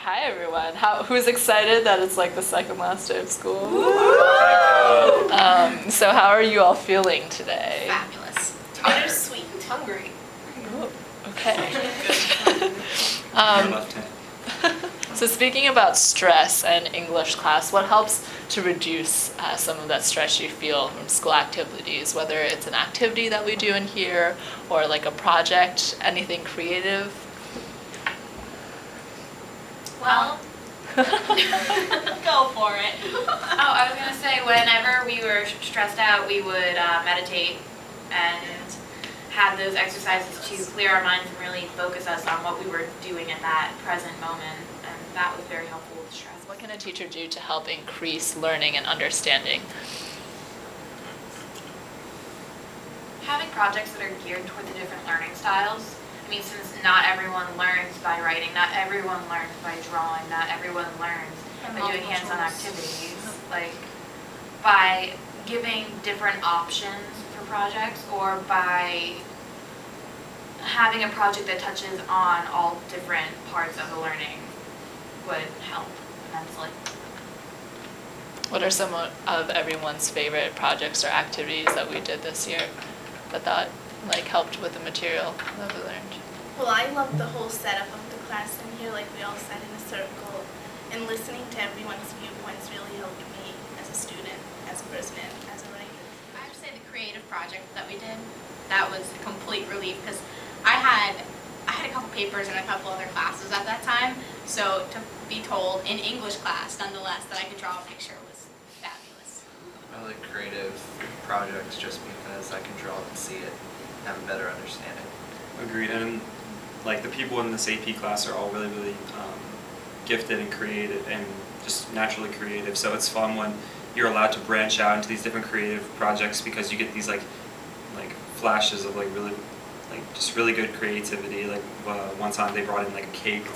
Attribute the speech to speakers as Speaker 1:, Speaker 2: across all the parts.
Speaker 1: hi everyone. Who's excited that it's like the second last day of school? So how are you all feeling today?
Speaker 2: Fabulous.
Speaker 3: Bittersweet. Hungry.
Speaker 1: Ooh, okay. So speaking about stress and English class, what helps to reduce some of that stress you feel from school activities, whether it's an activity that we do in here or like a project, anything creative?
Speaker 2: Well, go for it. Oh, I was going to say, whenever we were stressed out, we would meditate and have those exercises to clear our minds and really focus us on what we were doing at that present moment. And that was very helpful with stress.
Speaker 1: What can a teacher do to help increase learning and understanding?
Speaker 2: Having projects that are geared toward the different learning styles. I mean, since not everyone learns by writing, not everyone learns by drawing, not everyone learns by doing hands-on activities, like by giving different options for projects or by having a project that touches on all different parts of the learning would help immensely.
Speaker 1: What are some of everyone's favorite projects or activities that we did this year that like helped with the material that we learned?
Speaker 3: Well, I loved the whole setup of the class in here, like we all sat in a circle, and listening to everyone's viewpoints really helped me as a student, as a person, and as a writer.
Speaker 4: I would say the creative project that we did, that was a complete relief because I had a couple papers and a couple other classes at that time, so to be told in English class, nonetheless, that I could draw a picture was fabulous.
Speaker 5: I like creative projects just because I can draw and see it and have a better understanding.
Speaker 6: Agreed, and like the people in this AP class are all really gifted and creative and just naturally creative, so it's fun when you're allowed to branch out into these different creative projects because you get these like flashes of just really good creativity. Like one time they brought in like a cake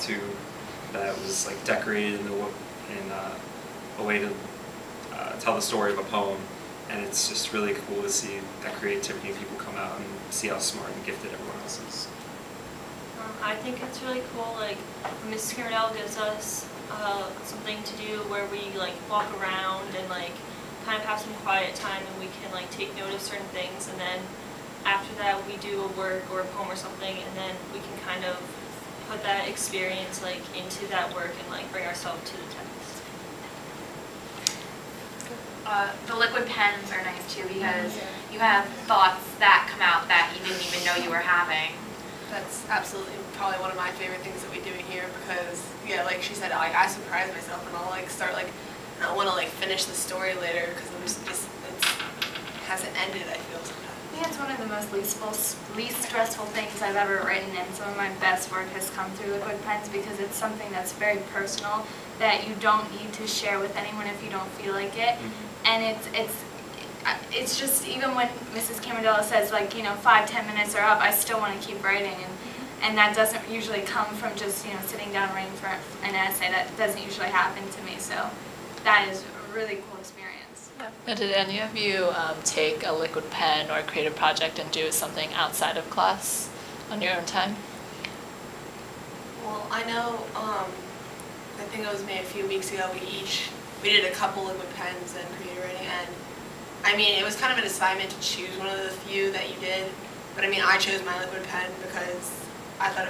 Speaker 6: that was like decorated in a way to tell the story of a poem, and it's just really cool to see that creativity of people come out and see how smart and gifted everyone else is.
Speaker 7: I think it's really cool, like Mrs. Cambardella gives us something to do where we like walk around and like kind of have some quiet time and we can like take note of certain things, and then after that we do a work or a poem or something, and then we can kind of put that experience like into that work and like bring ourselves to the text.
Speaker 2: The liquid pens are nice too because you have thoughts that come out that you didn't even know you were having.
Speaker 8: That's absolutely probably one of my favorite things that we do here because, yeah, like she said, like I surprise myself and I'll like start like, I want to like finish the story later because it hasn't ended, I feel sometimes.
Speaker 9: I think it's one of the most least stressful things I've ever written, and some of my best work has come through liquid pens because it's something that's very personal that you don't need to share with anyone if you don't feel like it. And it's just, even when Mrs. Cambardella says like, 5-10 minutes are up, I still want to keep writing, and that doesn't usually come from just sitting down writing for an essay. That doesn't usually happen to me, so that is a really cool experience.
Speaker 1: Now, did any of you take a liquid pen or a creative project and do something outside of class on your own time?
Speaker 8: Well, I know, I think it was maybe a few weeks ago, we did a couple liquid pens and creative writing, and I mean, it was kind of an assignment to choose one of the few that you did, but I mean, I chose my liquid pen because I thought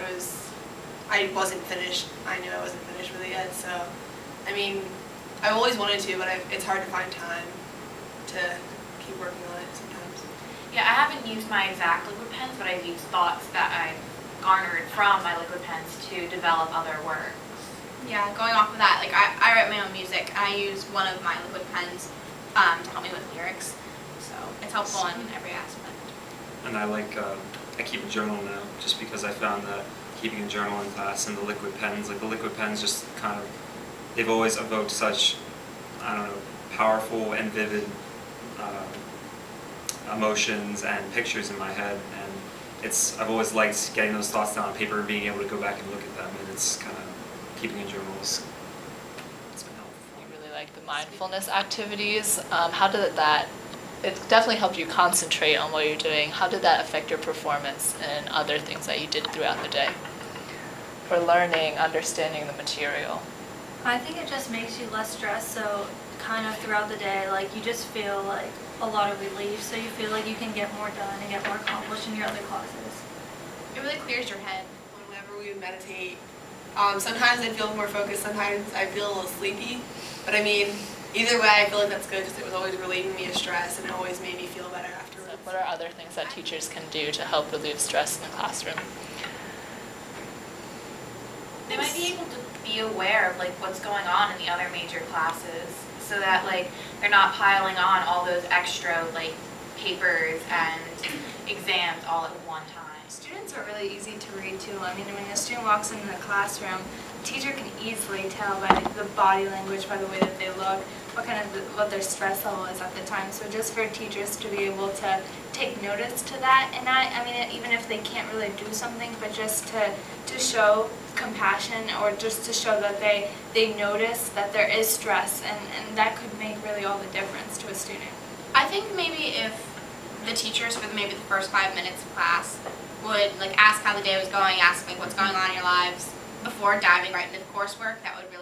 Speaker 8: I wasn't finished. I knew I wasn't finished with it yet, so, I mean, I've always wanted to, but it's hard to find time to keep working on it sometimes.
Speaker 2: Yeah, I haven't used my exact liquid pens, but I've used thoughts that I've garnered from my liquid pens to develop other works.
Speaker 4: Yeah, going off of that, like I write my own music. I use one of my liquid pens to help me with lyrics, so it's helpful in every aspect.
Speaker 6: And I keep a journal now just because I found that keeping a journal in class and the liquid pens just kind of, they've always evoked such, I don't know, powerful and vivid emotions and pictures in my head, and I've always liked getting those thoughts down on paper and being able to go back and look at them, and it's kind of, keeping a journal it's been helpful.
Speaker 1: You really like the mindfulness activities. How did that, it definitely helped you concentrate on what you're doing. How did that affect your performance and other things that you did throughout the day? for learning, understanding the material?
Speaker 10: I think it just makes you less stressed, so kind of throughout the day, like you just feel like a lot of relief, so you feel like you can get more done and get more accomplished in your other classes.
Speaker 4: It really clears your head.
Speaker 8: Whenever we meditate, sometimes I feel more focused, sometimes I feel a little sleepy, but I mean, either way I feel like that's good because it was always relieving me of stress and it always made me feel better afterwards.
Speaker 1: So what are other things that teachers can do to help relieve stress in the classroom?
Speaker 2: They might be able to be aware of like what's going on in the other major classes so that like they're not piling on all those extra like papers and exams all at one time.
Speaker 9: Students are really easy to read too. I mean, when a student walks into the classroom, the teacher can easily tell by the body language, by the way that they look, what their stress level is at the time. So just for teachers to be able to take notice to that, and I mean, even if they can't really do something, but just to show compassion or just to show that they notice that there is stress, and that could make really all the difference to a student.
Speaker 4: I think maybe if the teachers for maybe the first 5 minutes of class would like ask how the day was going, ask like what's going on in your lives before diving right into the coursework, that would really